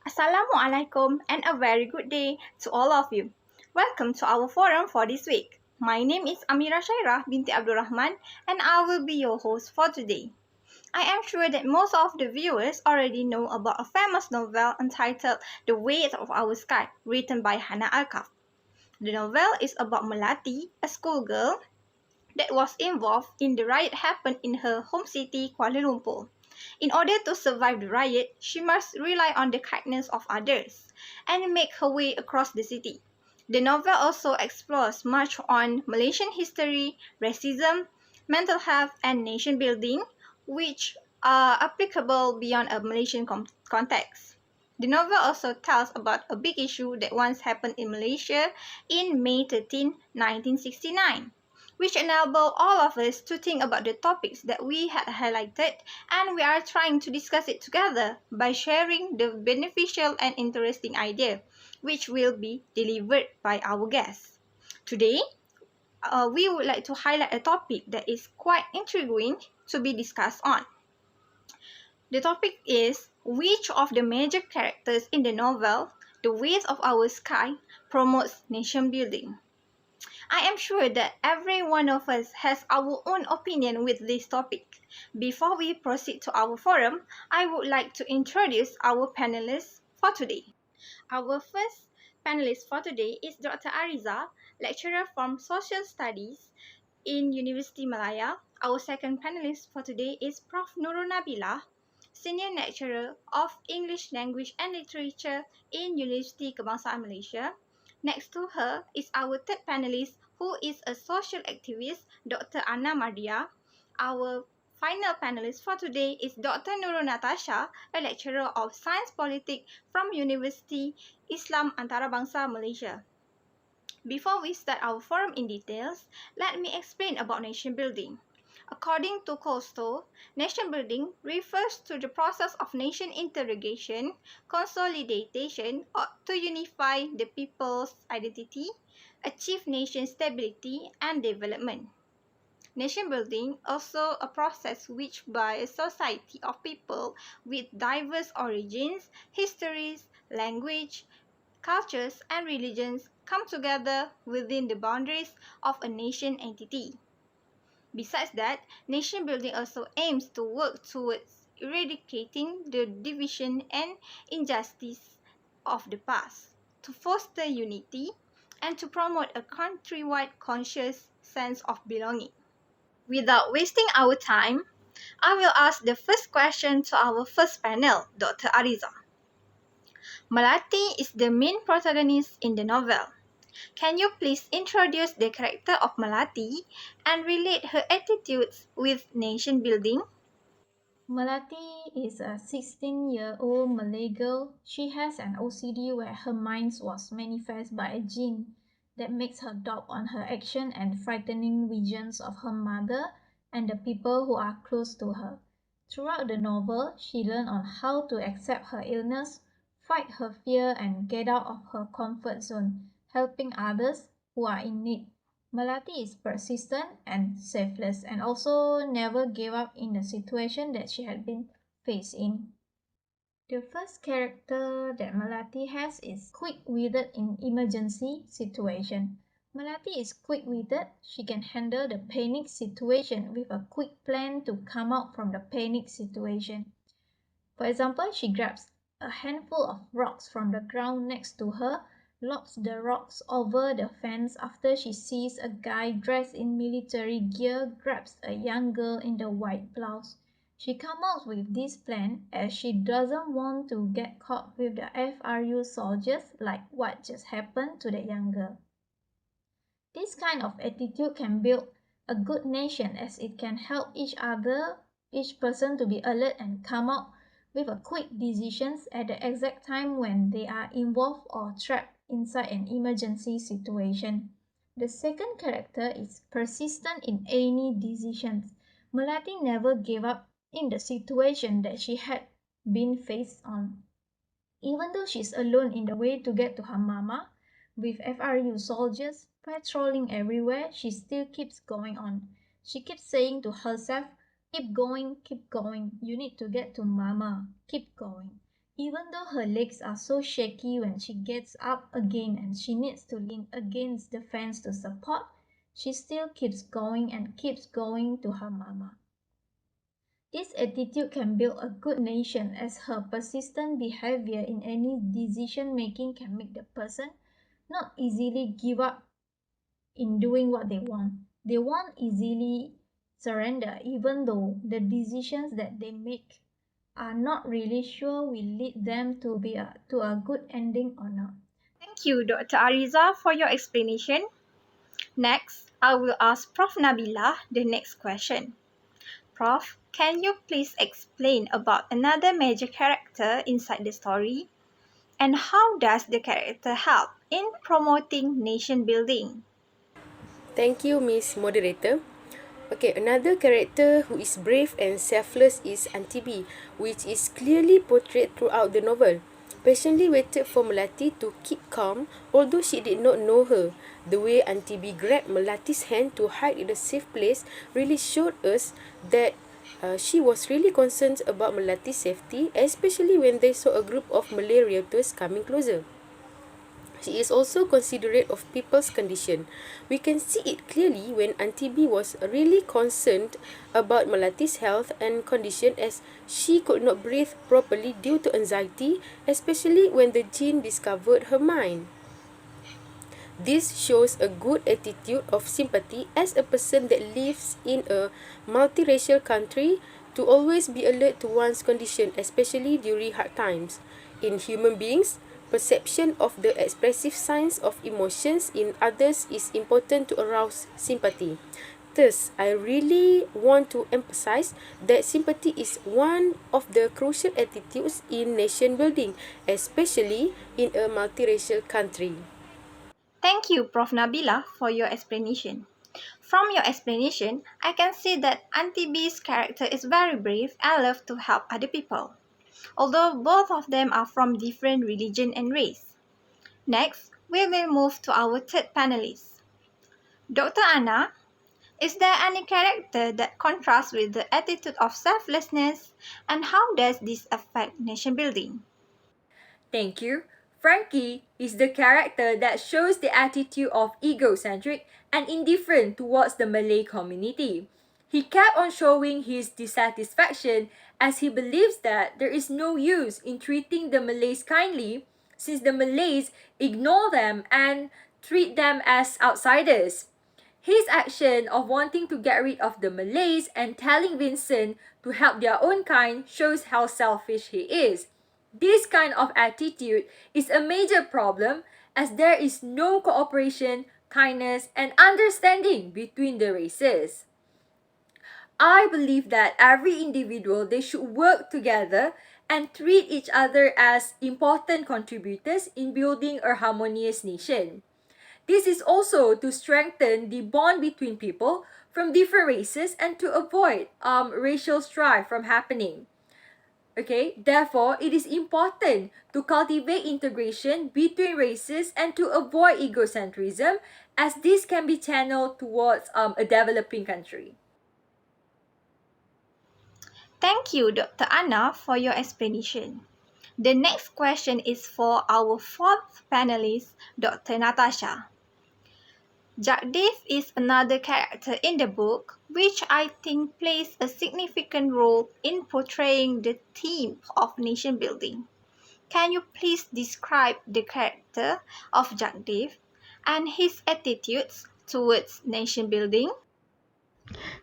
Assalamualaikum and a very good day to all of you. Welcome to our forum for this week. My name is Amirah Syairah, binti Abd Rahman, and I will be your host for today. I am sure that most of the viewers already know about a famous novel entitled The Weight of Our Sky, written by Hannah Alkaf. The novel is about Melati, a schoolgirl that was involved in the riot happened in her home city, Kuala Lumpur. In order to survive the riot, she must rely on the kindness of others and make her way across the city. The novel also explores much on Malaysian history, racism, mental health, and nation building, which are applicable beyond a Malaysian context. The novel also tells about a big issue that once happened in Malaysia in May 13, 1969, which enable all of us to think about the topics that we had highlighted, and we are trying to discuss it together by sharing the beneficial and interesting idea, which will be delivered by our guests. Today, we would like to highlight a topic that is quite intriguing to be discussed on. The topic is which of the major characters in the novel, The Weight of Our Sky, promotes nation building. I am sure that every one of us has our own opinion with this topic. Before we proceed to our forum, I would like to introduce our panelists for today. Our first panelist for today is Dr. Ariza, lecturer from Social Studies in University Malaya. Our second panelist for today is Prof. Nurul Nabilah, senior lecturer of English Language and Literature in University Kebangsaan Malaysia. Next to her is our third panelist, who is a social activist, Dr. Mardeia. Our final panelist for today is Dr. Nurul Natasya, a lecturer of Science Politics from University Islam Antarabangsa Malaysia. Before we start our forum in details, let me explain about nation building. According to Costo, nation building refers to the process of nation integration, consolidation, or to unify the people's identity, achieve nation stability and development. Nation building also a process which by a society of people with diverse origins, histories, language, cultures and religions come together within the boundaries of a nation entity. Besides that, nation building also aims to work towards eradicating the division and injustice of the past, to foster unity, and to promote a countrywide conscious sense of belonging. Without wasting our time, I will ask the first question to our first panel, Dr. Ariza. Melati is the main protagonist in the novel. Can you please introduce the character of Melati and relate her attitudes with nation building? Melati is a 16-year-old Malay girl. She has an OCD where her mind was manifest by a jinn that makes her doubt on her action and frightening visions of her mother and the people who are close to her. Throughout the novel, she learns on how to accept her illness, fight her fear and get out of her comfort zone, helping others who are in need. Melati is persistent and selfless and also never gave up in the situation that she had been faced in. The first character that Melati has is quick-witted in emergency situation. Melati is quick-witted. She can handle the panic situation with a quick plan to come out from the panic situation. For example, she grabs a handful of rocks from the ground next to her, lobs the rocks over the fence after she sees a guy dressed in military gear grabs a young girl in the white blouse. She comes up with this plan as she doesn't want to get caught with the FRU soldiers like what just happened to the young girl. This kind of attitude can build a good nation as it can help each person to be alert and come out with a quick decisions at the exact time when they are involved or trapped inside an emergency situation. The second character is persistent in any decisions. Melati never gave up in the situation that she had been faced on. Even though she's alone in the way to get to her mama, with FRU soldiers patrolling everywhere, she still keeps going on. She keeps saying to herself, keep going, you need to get to mama, keep going. Even though her legs are so shaky when she gets up again and she needs to lean against the fence to support, she still keeps going and keeps going to her mama. This attitude can build a good nation as her persistent behavior in any decision making can make the person not easily give up in doing what they want. They won't easily surrender even though the decisions that they make are not really sure will lead them to a good ending or not. Thank you, Dr. Ariza, for your explanation. Next, I will ask Prof. Nabilah the next question. Prof, can you please explain about another major character inside the story? And how does the character help in promoting nation building? Thank you, Miss Moderator. Okay, another character who is brave and selfless is Auntie B, which is clearly portrayed throughout the novel. Patiently waited for Melati to keep calm, although she did not know her. The way Auntie B grabbed Melati's hand to hide in a safe place really showed us that she was really concerned about Melati's safety, especially when they saw a group of Malay realtors coming closer. She is also considerate of people's condition. We can see it clearly when Auntie B was really concerned about Melati's health and condition as she could not breathe properly due to anxiety, especially when the jinn discovered her mind. This shows a good attitude of sympathy as a person that lives in a multiracial country to always be alert to one's condition, especially during hard times. In human beings, perception of the expressive signs of emotions in others is important to arouse sympathy. Thus, I really want to emphasize that sympathy is one of the crucial attitudes in nation building, especially in a multiracial country. Thank you, Prof. Nabilah, for your explanation. From your explanation, I can see that Auntie B's character is very brave and loves to help other people, although both of them are from different religion and race. Next, we will move to our third panelist. Dr. Anna, is there any character that contrasts with the attitude of selflessness, and how does this affect nation building? Thank you. Frankie is the character that shows the attitude of egocentric and indifferent towards the Malay community. He kept on showing his dissatisfaction as he believes that there is no use in treating the Malays kindly since the Malays ignore them and treat them as outsiders. His action of wanting to get rid of the Malays and telling Vincent to help their own kind shows how selfish he is. This kind of attitude is a major problem as there is no cooperation, kindness, and understanding between the races. I believe that every individual they should work together and treat each other as important contributors in building a harmonious nation. This is also to strengthen the bond between people from different races and to avoid racial strife from happening. Okay, therefore, it is important to cultivate integration between races and to avoid egocentrism as this can be channeled towards a developing country. Thank you, Dr. Anna, for your explanation. The next question is for our fourth panelist, Dr. Natasya. Jagdev is another character in the book, which I think plays a significant role in portraying the theme of nation building. Can you please describe the character of Jagdev and his attitudes towards nation building?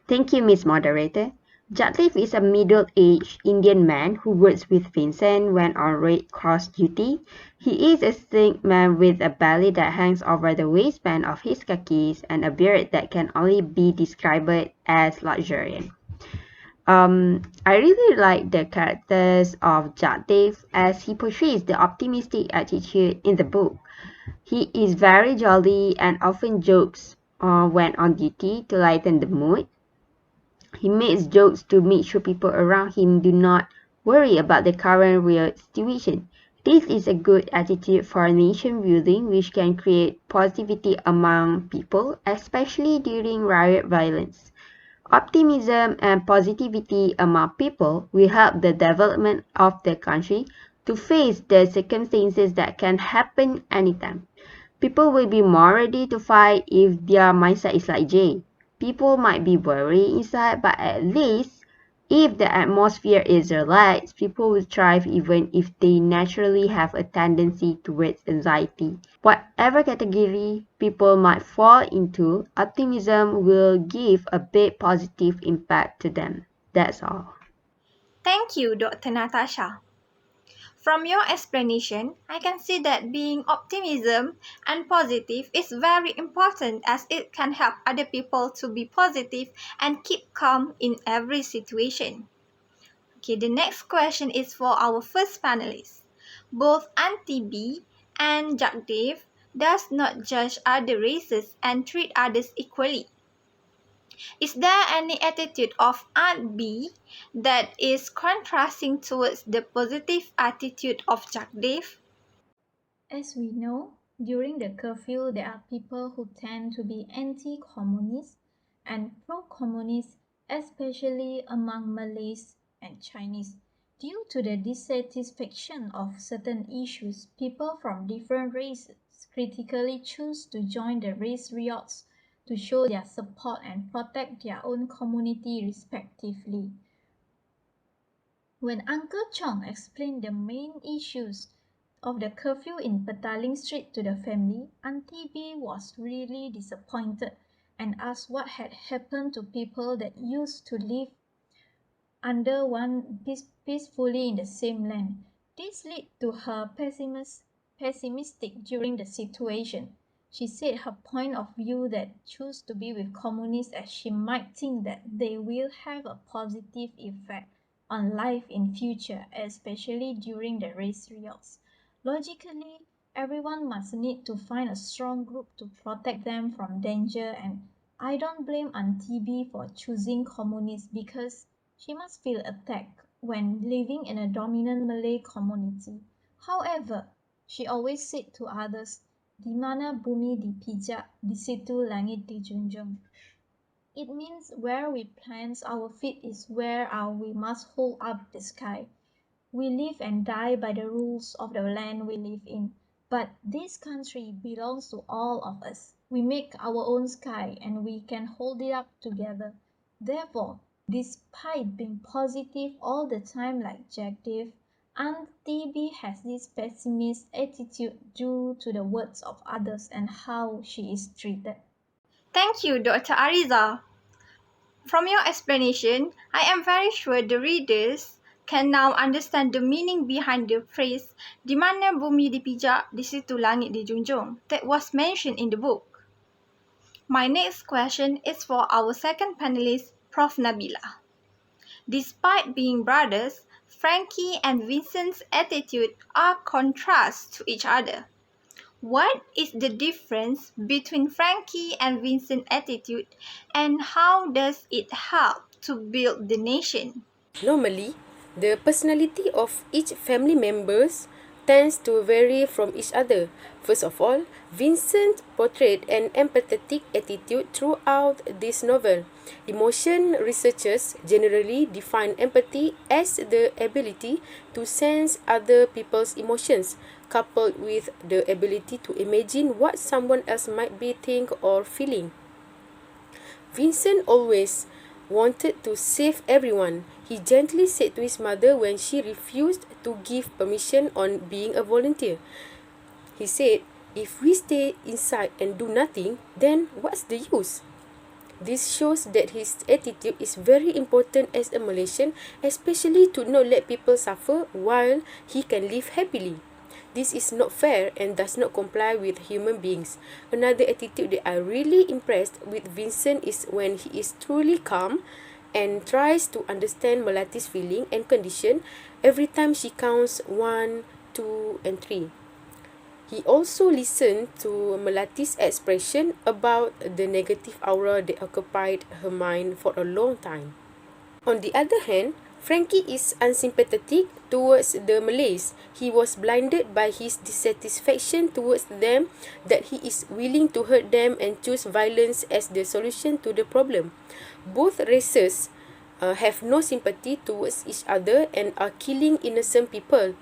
Thank you, Miss Moderator. Jagdeep is a middle-aged Indian man who works with Vincent when on Red Cross duty. He is a sleek man with a belly that hangs over the waistband of his khakis and a beard that can only be described as luxuriant. I really like the characters of Jagdeep as he portrays the optimistic attitude in the book. He is very jolly and often jokes when on duty to lighten the mood. He makes jokes to make sure people around him do not worry about the current real situation. This is a good attitude for nation building which can create positivity among people, especially during riot violence. Optimism and positivity among people will help the development of the country, to face the circumstances that can happen anytime. People will be more ready to fight if their mindset is like Jay. People might be worried inside, but at least if the atmosphere is relaxed, people will thrive even if they naturally have a tendency towards anxiety. Whatever category people might fall into, optimism will give a big positive impact to them. That's all. Thank you, Dr. Natasha. From your explanation, I can see that being optimism and positive is very important as it can help other people to be positive and keep calm in every situation. Okay, the next question is for our first panelist. Both Auntie B and Jagdev does not judge other races and treat others equally. Is there any attitude of Aunt B that is contrasting towards the positive attitude of Jagdev? As we know, during the curfew, there are people who tend to be anti-communist and pro-communist, especially among Malays and Chinese. Due to the dissatisfaction of certain issues, people from different races critically choose to join the race riots to show their support and protect their own community respectively. When Uncle Chong explained the main issues of the curfew in Petaling Street to the family, Auntie B was really disappointed and asked what had happened to people that used to live under one peacefully in the same land. This led to her pessimistic during the situation. She said her point of view that choose to be with communists as she might think that they will have a positive effect on life in future, especially during the race riots. Logically, everyone must need to find a strong group to protect them from danger, and I don't blame Auntie B for choosing communists because she must feel attacked when living in a dominant Malay community. However, she always said to others, "Di mana bumi dipijak, di situ langit dijunjung." It means where we plant our feet is where we must hold up the sky. We live and die by the rules of the land we live in. But this country belongs to all of us. We make our own sky and we can hold it up together. Therefore, despite being positive all the time like Jagdev, Aunt TB has this pessimist attitude due to the words of others and how she is treated. Thank you, Dr. Ariza. From your explanation, I am very sure the readers can now understand the meaning behind the phrase "Di mana bumi dipijak, di situ langit dijunjung" that was mentioned in the book. My next question is for our second panelist, Prof. Nabilah. Despite being brothers, Frankie and Vincent's attitude are contrasts to each other. What is the difference between Frankie and Vincent's attitude, and how does it help to build the nation? Normally, the personality of each family members tends to vary from each other. First of all, Vincent portrayed an empathetic attitude throughout this novel. Emotion researchers generally define empathy as the ability to sense other people's emotions, coupled with the ability to imagine what someone else might be thinking or feeling. Vincent always wanted to save everyone. He gently said to his mother when she refused to give permission on being a volunteer. He said, "If we stay inside and do nothing, then what's the use?" This shows that his attitude is very important as a Malaysian, especially to not let people suffer while he can live happily. This is not fair and does not comply with human beings. Another attitude that I really impressed with Vincent is when he is truly calm and tries to understand Melati's feeling and condition every time she counts 1, 2, and 3. He also listened to Melati's expression about the negative aura that occupied her mind for a long time. On the other hand, Frankie is unsympathetic towards the Malays. He was blinded by his dissatisfaction towards them that he is willing to hurt them and choose violence as the solution to the problem. Both races have no sympathy towards each other and are killing innocent people.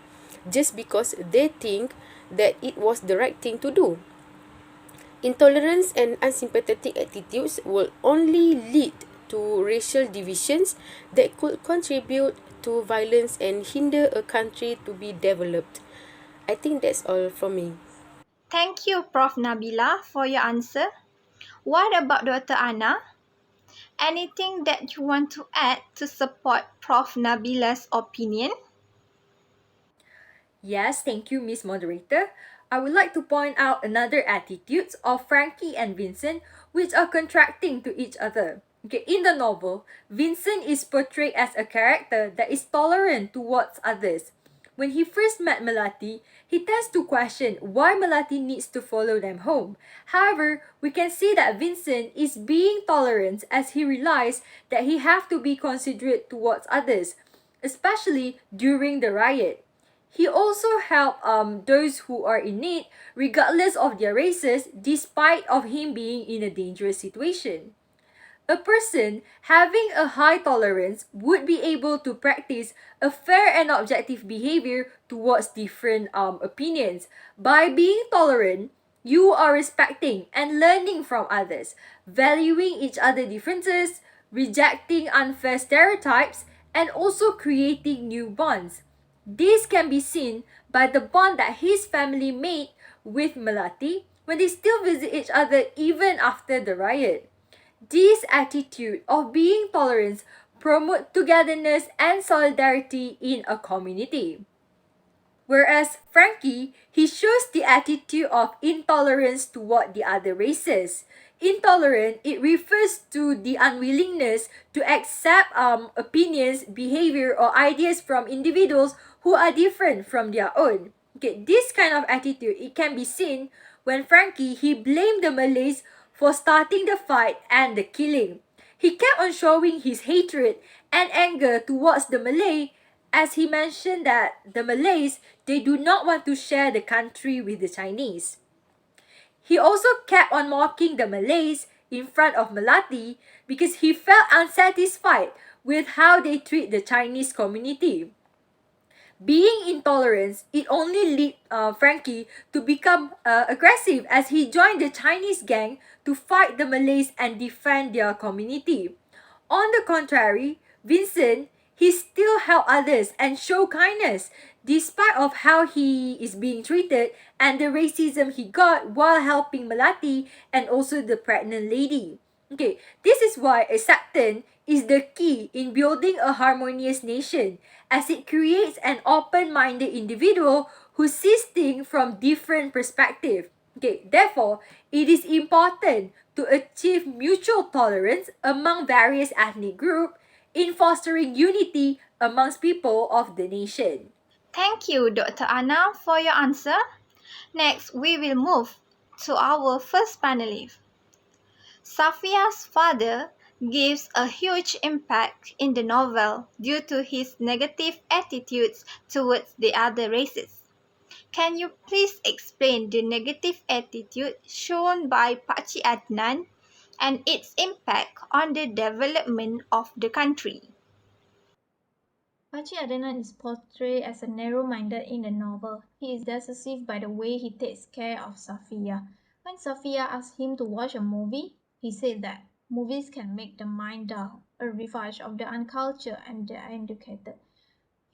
just because they think that it was the right thing to do. Intolerance and unsympathetic attitudes will only lead to racial divisions that could contribute to violence and hinder a country to be developed. I think that's all from me. Thank you, Prof. Nabilah, for your answer. What about Dr. Anna? Anything that you want to add to support Prof. Nabilah's opinion? Yes, thank you, Miss Moderator. I would like to point out another attitudes of Frankie and Vincent, which are contracting to each other. Okay, in the novel, Vincent is portrayed as a character that is tolerant towards others. When he first met Melati, he tends to question why Melati needs to follow them home. However, we can see that Vincent is being tolerant as he realizes that he have to be considerate towards others, especially during the riot. He also helped those who are in need regardless of their races despite of him being in a dangerous situation. A person having a high tolerance would be able to practice a fair and objective behavior towards different opinions. By being tolerant, you are respecting and learning from others, valuing each other's differences, rejecting unfair stereotypes, and also creating new bonds. This can be seen by the bond that his family made with Melati when they still visit each other even after the riot. This attitude of being tolerant promote togetherness and solidarity in a community. Whereas Frankie, he shows the attitude of intolerance toward the other races. Intolerant, it refers to the unwillingness to accept opinions, behavior, or ideas from individuals who are different from their own. Okay, this kind of attitude, it can be seen when Frankie, he blamed the Malays for starting the fight and the killing. He kept on showing his hatred and anger towards the Malay, as he mentioned that the Malays, they do not want to share the country with the Chinese. He also kept on mocking the Malays in front of Melati because he felt unsatisfied with how they treat the Chinese community. Being intolerant, it only led Frankie to become aggressive as he joined the Chinese gang to fight the Malays and defend their community. On the contrary, Vincent, he still help others and show kindness despite of how he is being treated and the racism he got while helping Melati and also the pregnant lady. Okay, this is why acceptance is the key in building a harmonious nation, as it creates an open-minded individual who sees things from different perspectives. Okay, therefore, it is important to achieve mutual tolerance among various ethnic groups in fostering unity amongst people of the nation. Thank you, Dr. Anna, for your answer. Next, we will move to our first panelist. Safia's father gives a huge impact in the novel due to his negative attitudes towards the other races. Can you please explain the negative attitude shown by Pakcik Adnan and its impact on the development of the country? Pakcik Adnan is portrayed as a narrow-minded in the novel. He is decisive by the way he takes care of Safia. When Safia asked him to watch a movie, he said that movies can make the mind dull, a refuge of the uncultured and the uneducated.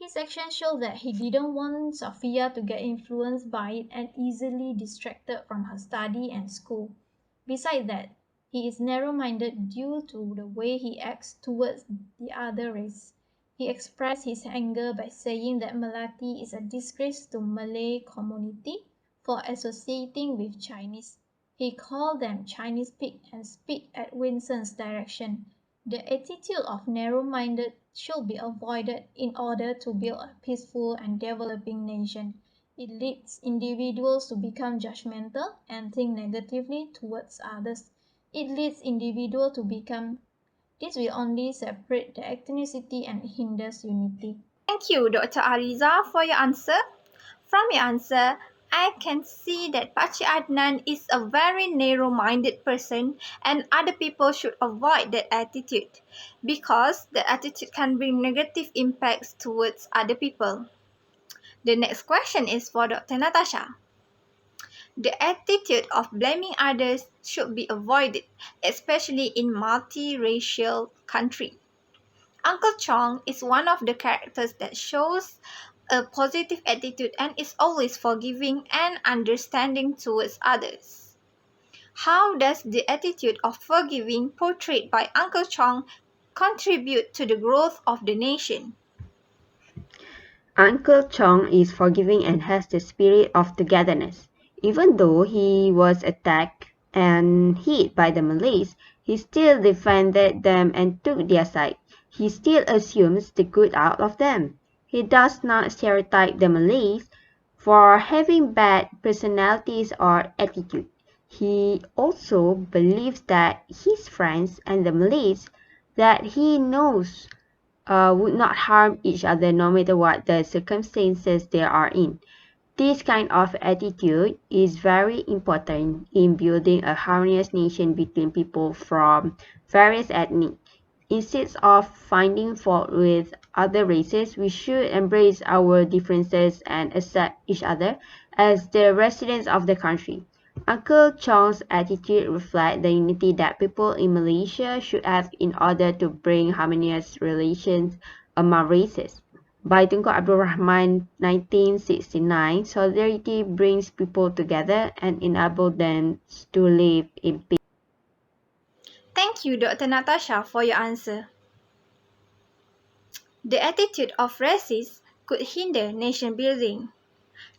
His actions show that he didn't want Safia to get influenced by it and easily distracted from her study and school. Besides that, he is narrow-minded due to the way he acts towards the other race. He expressed his anger by saying that Melati is a disgrace to Malay community for associating with Chinese. He called them Chinese pig and spit at Winston's direction. The attitude of narrow-minded should be avoided in order to build a peaceful and developing nation. It leads individuals to become judgmental and think negatively towards others. It leads individuals to become this will only separate the ethnicity and hinders unity. Thank you, Dr. Ariza, for your answer. From your answer, I can see that Pakcik Adnan is a very narrow-minded person and other people should avoid that attitude because that attitude can bring negative impacts towards other people. The next question is for Dr. Natasha. The attitude of blaming others should be avoided, especially in multiracial country. Uncle Chong is one of the characters that shows a positive attitude and is always forgiving and understanding towards others. How does the attitude of forgiving portrayed by Uncle Chong contribute to the growth of the nation? Uncle Chong is forgiving and has the spirit of togetherness. Even though he was attacked and hit by the Malays, he still defended them and took their side. He still assumes the good out of them. He does not stereotype the Malays for having bad personalities or attitude. He also believes that his friends and the Malays that he knows would not harm each other no matter what the circumstances they are in. This kind of attitude is very important in building a harmonious nation between people from various ethnic. Instead of finding fault with other races, we should embrace our differences and accept each other as the residents of the country. Uncle Chong's attitude reflects the unity that people in Malaysia should have in order to bring harmonious relations among races. By Tunku Abd Rahman 1969, solidarity brings people together and enables them to live in peace. Thank you, Dr. Natasha, for your answer. The attitude of racists could hinder nation building.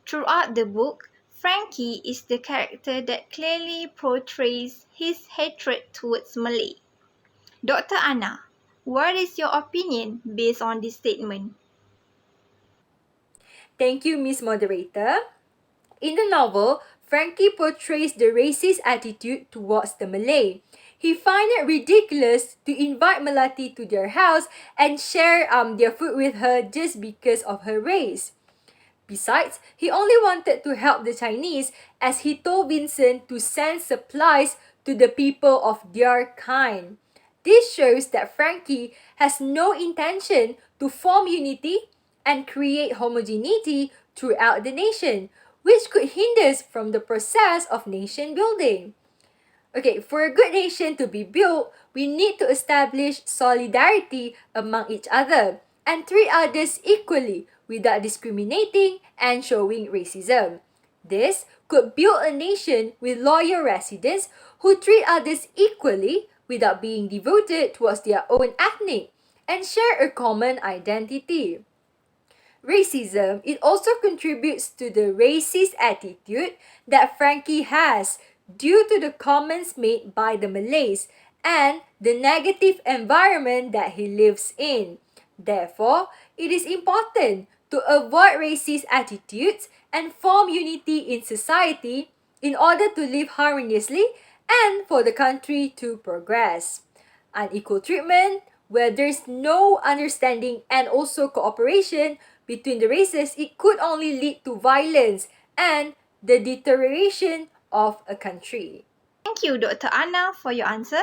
Throughout the book, Frankie is the character that clearly portrays his hatred towards Malay. Dr. Anna, what is your opinion based on this statement? Thank you, Miss Moderator. In the novel, Frankie portrays the racist attitude towards the Malay. He finds it ridiculous to invite Melati to their house and share their food with her just because of her race. Besides, he only wanted to help the Chinese as he told Vincent to send supplies to the people of their kind. This shows that Frankie has no intention to form unity and create homogeneity throughout the nation, which could hinder from the process of nation building. Okay, for a good nation to be built, we need to establish solidarity among each other and treat others equally without discriminating and showing racism. This could build a nation with loyal residents who treat others equally without being devoted towards their own ethnic and share a common identity. Racism, it also contributes to the racist attitude that Frankie has due to the comments made by the Malays and the negative environment that he lives in. Therefore, it is important to avoid racist attitudes and form unity in society in order to live harmoniously and for the country to progress. Unequal treatment, where there's no understanding and also cooperation between the races, it could only lead to violence and the deterioration of a country. Thank you, Dr. Anna, for your answer.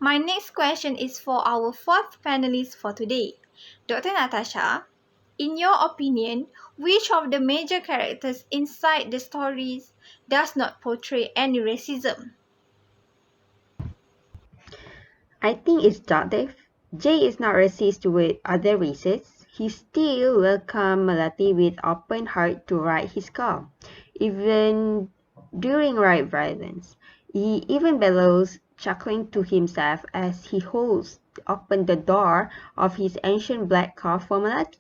My next question is for our fourth panelist for today. Dr. Natasha, in your opinion, which of the major characters inside the stories does not portray any racism? I think it's Jadif. Jay is not racist with other races. He still welcomes Melati with open heart to ride his car, even during riot violence. He even bellows, chuckling to himself as he holds open the door of his ancient black car for Melati.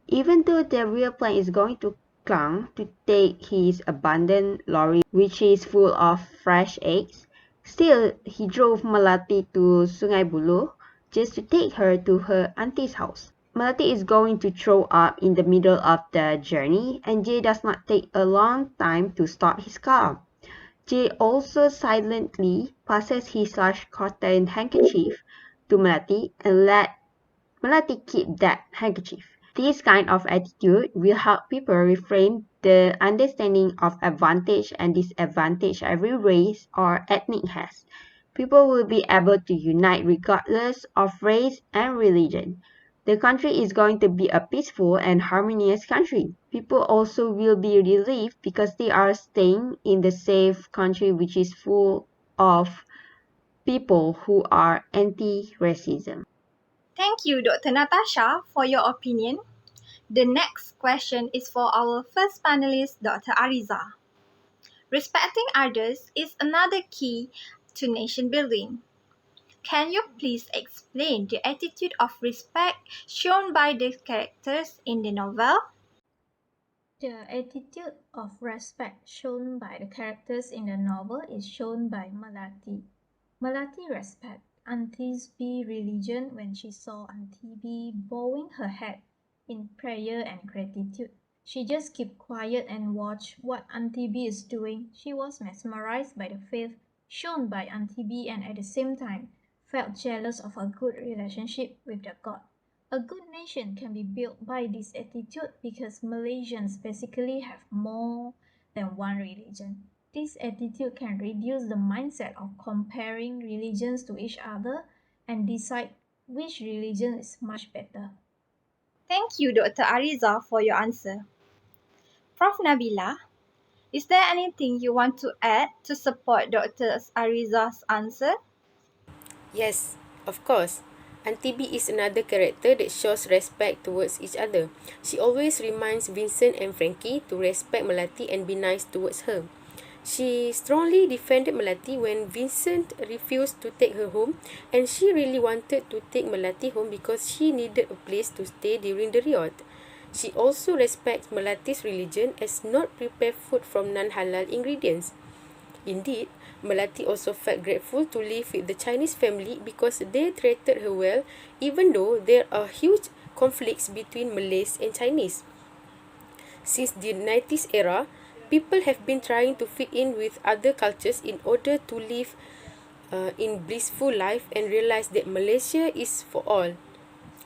Even though the real plan is going to Klang to take his abandoned lorry, which is full of fresh eggs, still he drove Melati to Sungai Buloh just to take her to her auntie's house. Melati is going to throw up in the middle of the journey, and Jay does not take a long time to stop his car. Jay also silently passes his large cotton handkerchief to Melati and let Melati keep that handkerchief. This kind of attitude will help people reframe the understanding of advantage and disadvantage every race or ethnic has. People will be able to unite regardless of race and religion. the country is going to be a peaceful and harmonious country. People also will be relieved because they are staying in the safe country which is full of people who are anti-racism. Thank you, Dr. Natasha, for your opinion. The next question is for our first panelist, Dr. Ariza. Respecting others is another key to nation building. Can you please explain the attitude of respect shown by the characters in the novel? The attitude of respect shown by the characters in the novel is shown by Melati. Melati respected Auntie's B religion when she saw Auntie B bowing her head in prayer and gratitude. She just kept quiet and watched what Auntie B is doing. She was mesmerized by the faith shown by Auntie B and at the same time felt jealous of a good relationship with the God. A good nation can be built by this attitude because Malaysians basically have more than one religion. This attitude can reduce the mindset of comparing religions to each other and decide which religion is much better. Thank you, Dr. Ariza, for your answer. Prof. Nabilah, is there anything you want to add to support Dr. Ariza's answer? Yes, of course. Auntie B is another character that shows respect towards each other. She always reminds Vincent and Frankie to respect Melati and be nice towards her. She strongly defended Melati when Vincent refused to take her home, and she really wanted to take Melati home because she needed a place to stay during the riot. She also respects Melati's religion as not prepare food from non-halal ingredients. Indeed, Melati also felt grateful to live with the Chinese family because they treated her well, even though there are huge conflicts between Malays and Chinese. Since the 90s era, people have been trying to fit in with other cultures in order to live in blissful life and realize that Malaysia is for all.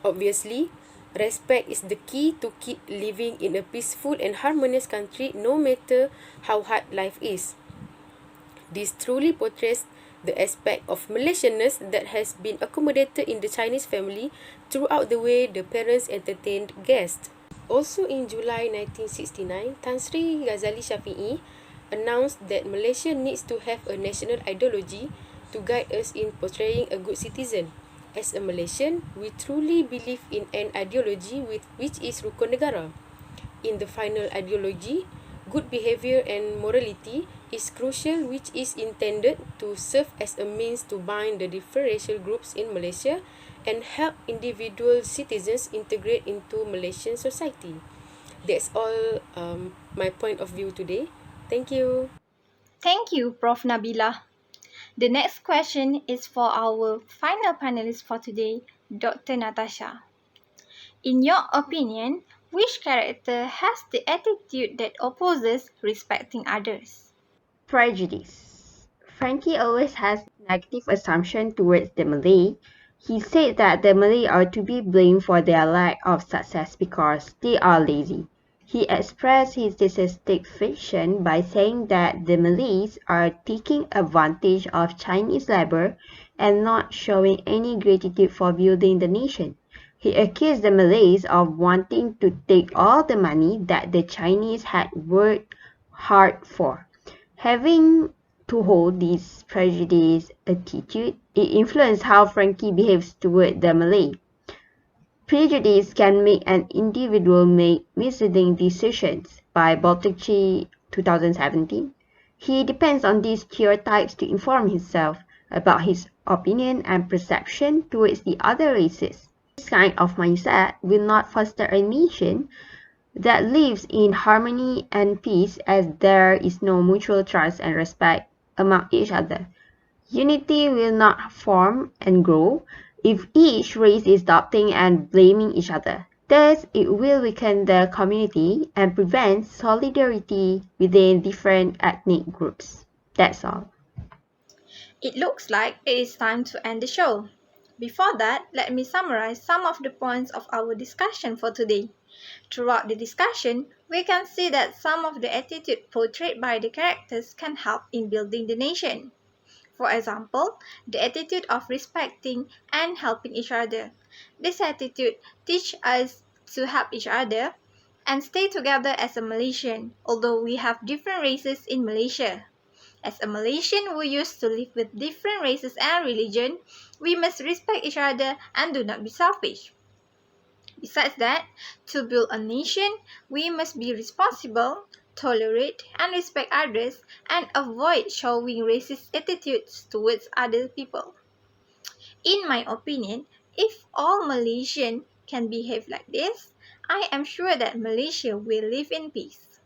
Obviously, respect is the key to keep living in a peaceful and harmonious country no matter how hard life is. This truly portrays the aspect of Malaysianness that has been accommodated in the Chinese family throughout the way the parents entertained guests. Also in July 1969, Tan Sri Ghazali Shafi'i announced that Malaysia needs to have a national ideology to guide us in portraying a good citizen. As a Malaysian, we truly believe in an ideology which is Rukun Negara. In the final ideology, good behavior and morality is crucial, which is intended to serve as a means to bind the different racial groups in Malaysia and help individual citizens integrate into Malaysian society. That's all my point of view today. Thank you. Thank you, Prof. Nabilah. The next question is for our final panelist for today, Dr. Natasha. In your opinion, which character has the attitude that opposes respecting others? Prejudice. Frankie always has negative assumption towards the Malay. He said that the Malay are to be blamed for their lack of success because they are lazy. He expressed his dissatisfaction by saying that the Malays are taking advantage of Chinese labor and not showing any gratitude for building the nation. He accused the Malays of wanting to take all the money that the Chinese had worked hard for. Having to hold this prejudiced attitude, it influenced how Frankie behaves toward the Malay. Prejudice can make an individual make misleading decisions. By Baltic 2017, he depends on these stereotypes to inform himself about his opinion and perception towards the other races. This kind of mindset will not foster a nation that lives in harmony and peace as there is no mutual trust and respect among each other. Unity will not form and grow if each race is doubting and blaming each other. Thus, it will weaken the community and prevent solidarity within different ethnic groups. That's all. It looks like it is time to end the show. Before that, let me summarize some of the points of our discussion for today. Throughout the discussion, we can see that some of the attitude portrayed by the characters can help in building the nation. For example, the attitude of respecting and helping each other. This attitude teaches us to help each other and stay together as a Malaysian, although we have different races in Malaysia. As a Malaysian who used to live with different races and religion, we must respect each other and do not be selfish. Besides that, to build a nation, we must be responsible, tolerate and respect others, and avoid showing racist attitudes towards other people. In my opinion, if all Malaysians can behave like this, I am sure that Malaysia will live in peace.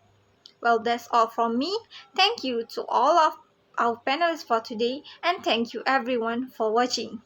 Well, that's all from me. Thank you to all of our panelists for today, and thank you everyone for watching.